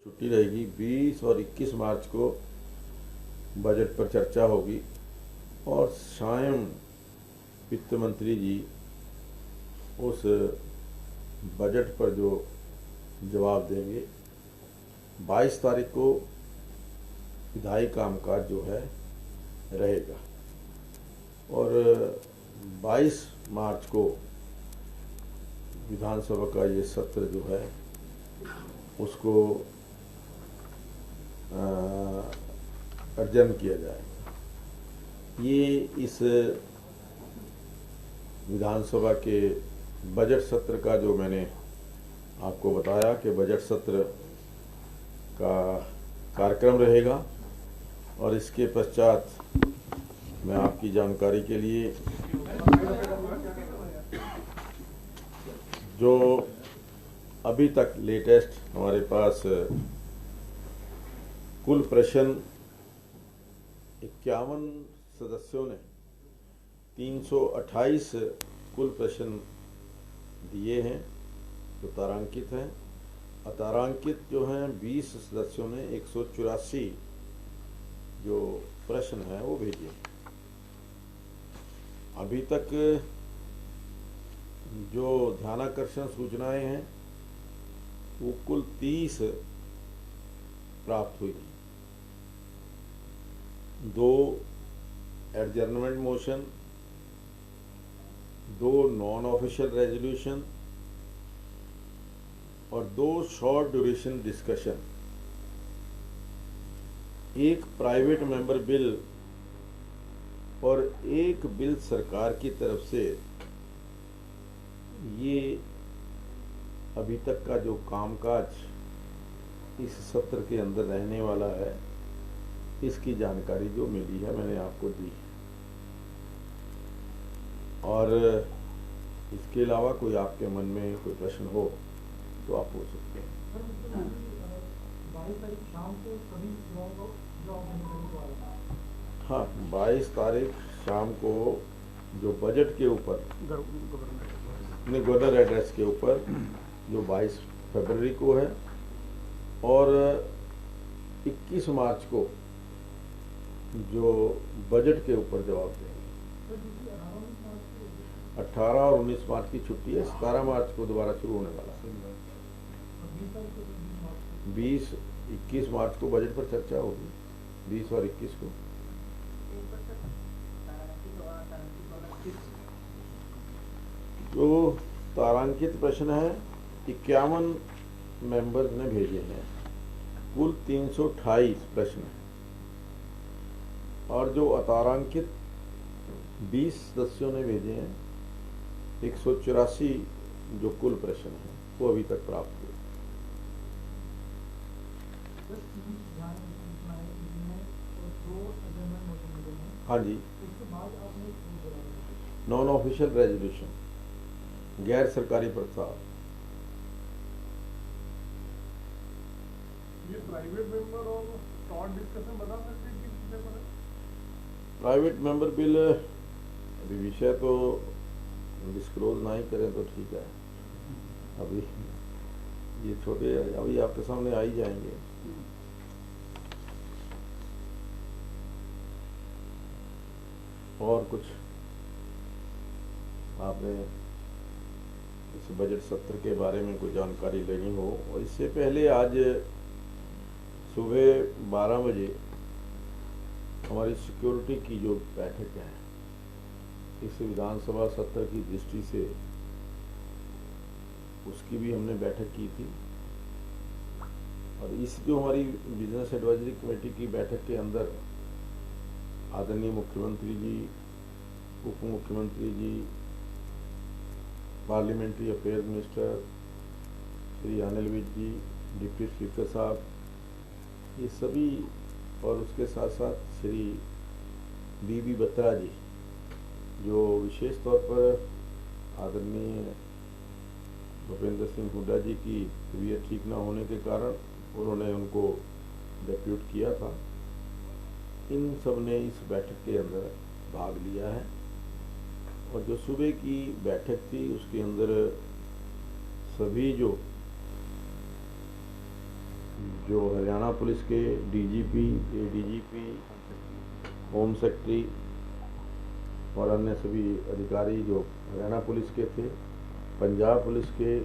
छुट्टी रहेगी। 20 और 21 मार्च को बजट पर चर्चा होगी और शायद वित्त मंत्री जी उस बजट पर जो जवाब देंगे। 22 तारीख को विधायी कामकाज जो है रहेगा और 22 मार्च को विधानसभा का ये सत्र जो है उसको अर्जन किया जाएगा। ये इस विधानसभा के बजट सत्र का जो मैंने आपको बताया कि बजट सत्र का कार्यक्रम रहेगा और इसके पश्चात मैं आपकी जानकारी के लिए जो अभी तक लेटेस्ट हमारे पास कुल प्रश्न 51 सदस्यों ने 328 कुल प्रश्न दिए हैं जो तारांकित हैं। अतारांकित जो हैं 20 सदस्यों ने 184 जो प्रश्न हैं वो भेजे। अभी तक जो ध्यानाकर्षण सूचनाएं हैं वो कुल 30 प्राप्त हुई। 2 adjournment motion, 2 non official resolution और 2 short duration discussion, 1 private member bill और 1 बिल सरकार की तरफ से। ये अभी तक का जो कामकाज इस सत्र के अंदर रहने वाला है, इसकी जानकारी जो मिली है मैंने आपको दी। और इसके अलावा कोई आपके मन में कोई प्रश्न हो तो आप पूछ सकते हैं। 22 तारीख शाम को सभी हाँ, 22 तारीख शाम को जो बजट के ऊपर गवर्नर एड्रेस के ऊपर जो 22 फरवरी को है और 21 मार्च को जो बजट के ऊपर जवाब देंगे। 18 और 19 मार्च की छुट्टी है। 17 मार्च को दोबारा शुरू होने वाला है। 20-21 मार्च को बजट पर चर्चा होगी। 20 और 21 को जो तारांकित प्रश्न है 51 मेंबर्स ने भेजे हैं। कुल 328 प्रश्न हैं और जो अतारांकित 20 सदस्यों ने भेजे हैं। 184 जो कुल प्रश्न हैं वो अभी तक प्राप्त हुए। हाँ जी, नॉन ऑफिशियल रेजोल्यूशन, गैर सरकारी प्रस्ताव। ये प्राइवेट मेंबर और शॉर्ट डिस्कशन बता सकते हैं किस विषय पर है? प्राइवेट मेंबर बिल अभी विषय तो डिस्क्लोज ना ही करें तो ठीक है। अभी ये छोटे अभी आपके सामने आ ही जाएंगे। और कुछ आपने इस बजट सत्र के बारे में कोई जानकारी लेनी हो और इससे पहले आज सुबह 12 बजे हमारी सिक्योरिटी की जो बैठक है इस विधानसभा सत्र की दृष्टि से उसकी भी हमने बैठक की थी। और इस जो हमारी बिजनेस एडवाइजरी कमेटी की बैठक के अंदर आदरणीय मुख्यमंत्री जी, उप मुख्यमंत्री ji, parliamentary affairs minister Shri Anil Vij ji, deputy speaker साहब, ये सभी और उसके साथ साथ श्री बीबी बत्रा जी जो विशेष तौर पर आदरणीय भूपेंद्र सिंह हुड्डा जी की तबीयत ठीक न होने के कारण उन्होंने उनको डेप्यूट किया था। इन सब ने इस बैठक के अंदर भाग लिया है और जो सुबह की बैठक थी उसके अंदर सभी जो जो हरियाणा पुलिस के डीजीपी, एडीजीपी, होम सेक्रेटरी और अन्य सभी अधिकारी जो हरियाणा पुलिस के थे, पंजाब पुलिस के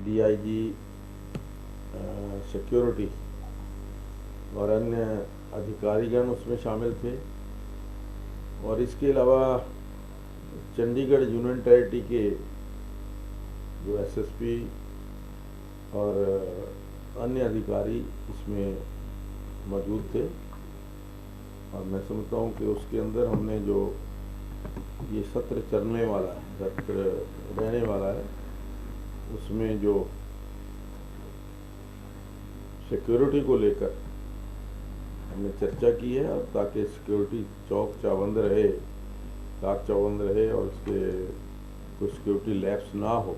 डीआईजी सिक्योरिटी और अन्य अधिकारीगण उसमें शामिल थे। और इसके अलावा चंडीगढ़ यूनियन टेरिटरी के जो एसएसपी और अन्य अधिकारी इसमें मौजूद थे। और मैं समझता हूँ कि उसके अंदर हमने जो ये सत्र चलने वाला है, सत्र रहने वाला है, उसमें जो सिक्योरिटी को लेकर हमने चर्चा की है, और ताकि सिक्योरिटी चाक चौबंद रहे और उसके कोई सिक्योरिटी लैप्स ना हो।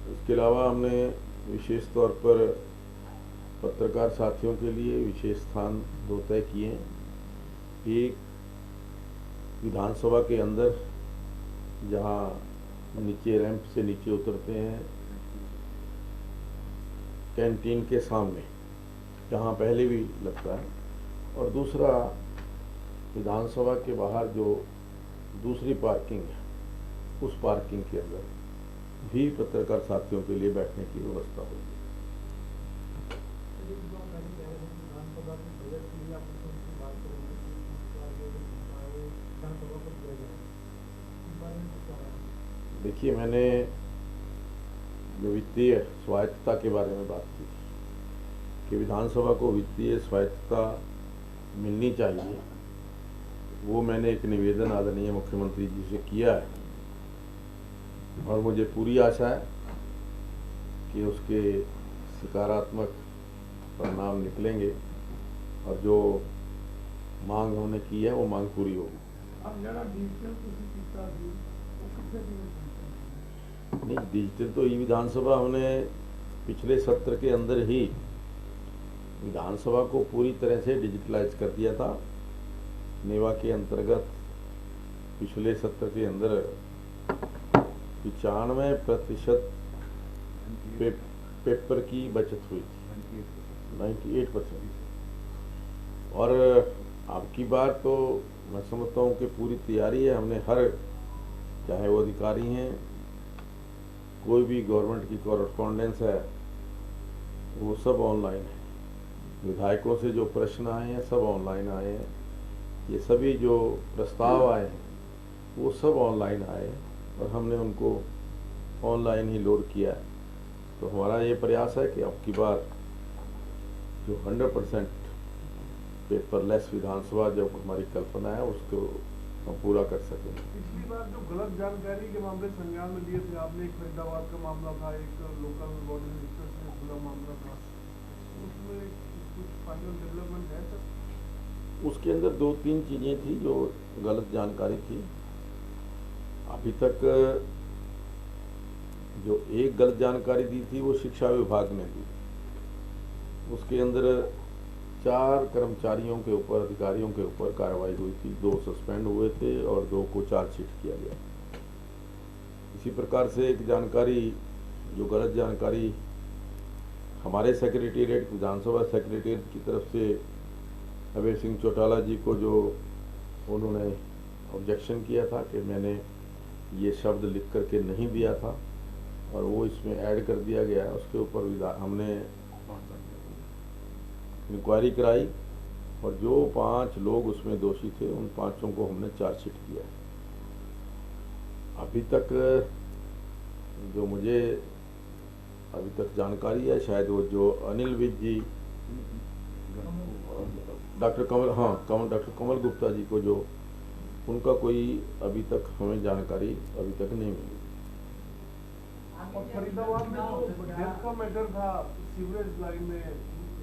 इसके अलावा हमने विशेष तौर पर पत्रकार साथियों के लिए विशेष स्थान 2 तय किए हैं। एक विधानसभा के अंदर, जहां नीचे रैंप से नीचे उतरते हैं, कैंटीन के सामने, जहां पहले भी लगता है। और दूसरा विधानसभा के बाहर जो दूसरी पार्किंग है, उस पार्किंग के अंदर भी पत्रकार साथियों के लिए बैठने की व्यवस्था होगी। देखिए, मैंने जो वित्तीय स्वायत्तता के बारे में बात की कि विधानसभा को वित्तीय स्वायत्तता मिलनी चाहिए, वो मैंने एक निवेदन आदरणीय मुख्यमंत्री जी से किया है। और मुझे पूरी आशा है कि उसके सकारात्मक परिणाम निकलेंगे और जो मांग हमने की है वो मांग पूरी होगी। नहीं, डिजिटल तो ई विधानसभा हमने पिछले सत्र के अंदर ही विधानसभा को पूरी तरह से डिजिटलाइज कर दिया था। नेवा के अंतर्गत पिछले सत्र के अंदर 95% पेपर की बचत हुई थी, 98%। और अब की बार तो मैं समझता हूँ कि पूरी तैयारी है। हमने चाहे वो अधिकारी हैं, कोई भी गवर्नमेंट की कॉरेस्पॉन्डेंस है, वो सब ऑनलाइन है। विधायकों से जो प्रश्न आए हैं सब ऑनलाइन आए हैं। ये सभी जो प्रस्ताव आए हैं वो सब ऑनलाइन आए हैं और हमने उनको ऑनलाइन ही लोड किया है। तो हमारा ये प्रयास है कि अब की बार जो 100% पेपरलेस विधानसभा जो हमारी कल्पना है उसको हम पूरा कर सकें। पिछली बार जो गलत जानकारी के मामले संज्ञान में लिए थे आपने, एक फरीदाबाद का मामला था, एक लोकल बॉडी मिनिस्टर से जुड़ा मामला था, उसमें कुछ फाइनल डेवलपमेंट है सर? उसके अंदर 2-3 चीज़ें थी जो गलत जानकारी थी। अभी तक जो एक गलत जानकारी दी थी वो शिक्षा विभाग ने दी। उसके अंदर 4 कर्मचारियों के ऊपर, अधिकारियों के ऊपर कार्रवाई हुई थी। 2 सस्पेंड हुए थे और 2 को चार्जशीट किया गया। इसी प्रकार से एक जानकारी, जो गलत जानकारी हमारे सेक्रेटेरिएट, विधानसभा सेक्रेटेरिएट की तरफ से अभय सिंह चौटाला जी को जो उन्होंने ऑब्जेक्शन किया था कि मैंने ये शब्द लिख करके नहीं दिया था और वो इसमें ऐड कर दिया गया है, उसके ऊपर हमने इंक्वायरी कराई और जो 5 लोग उसमें दोषी थे उन 5 को हमने चार्जशीट किया। अभी तक जो मुझे अभी तक जानकारी है, शायद वो जो अनिल विज जी, डॉक्टर कमल गुप्ता जी को, जो उनका कोई अभी तक हमें जानकारी अभी तक नहीं मिली। और फरीदाबाद में जो डेथ का मैटर था, सीवरेज लाइन में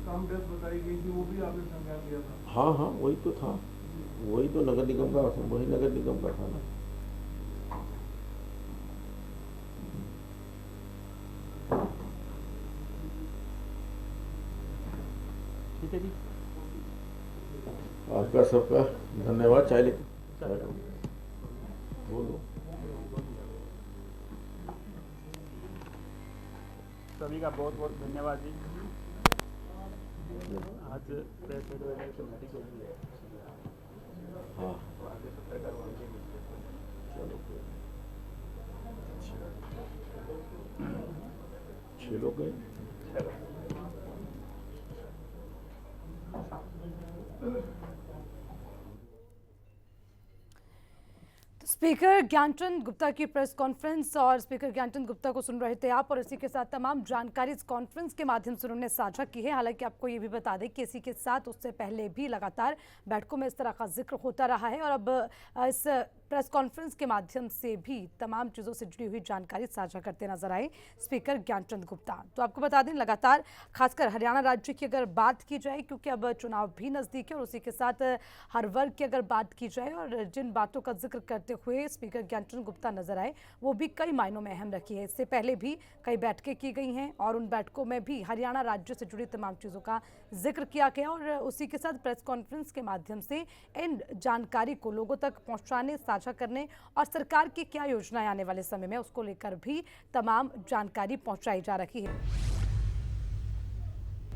कम डेथ बताई गई थी, वो भी आपने संज्ञान लिया था? हाँ, वही तो था, वही तो नगर निगम का था ना। ठीक है जी, आपका सबका धन्यवाद। चाय लेके बोलो। सभी का बहुत बहुत धन्यवाद जी। आज प्रेस मीट वगैरह की मीटिंग होगी है, हाँ तो आगे पत्रकार वाले मिलते हैं। चलो कोई नहीं। 6 लोग गए। तो स्पीकर ज्ञानचंद गुप्ता की प्रेस कॉन्फ्रेंस, और स्पीकर ज्ञानचंद गुप्ता को सुन रहे थे आप, और इसी के साथ तमाम जानकारी इस कॉन्फ्रेंस के माध्यम से उन्होंने साझा की है। हालांकि आपको ये भी बता दें कि इसी के साथ उससे पहले भी लगातार बैठकों में इस तरह का जिक्र होता रहा है, और अब इस प्रेस कॉन्फ्रेंस के माध्यम से भी तमाम चीज़ों से जुड़ी हुई जानकारी साझा करते नजर आए स्पीकर ज्ञानचंद गुप्ता। तो आपको बता दें, लगातार खासकर हरियाणा राज्य की अगर बात की जाए, क्योंकि अब चुनाव भी नज़दीक है, और उसी के साथ हर वर्ग की अगर बात की जाए, और जिन बातों का जिक्र करते हुए स्पीकर ज्ञानचंद गुप्ता नजर आए, वो भी कई मायनों में अहम रखी है। इससे पहले भी कई बैठकें की गई हैं, और उन बैठकों में भी हरियाणा राज्य से जुड़ी तमाम चीज़ों का जिक्र किया गया, और उसी के साथ प्रेस कॉन्फ्रेंस के माध्यम से इन जानकारी को लोगों तक पहुंचाने, साझा करने, और सरकार की क्या योजनाएं आने वाले समय में उसको लेकर भी तमाम जानकारी पहुंचाई जा रही है।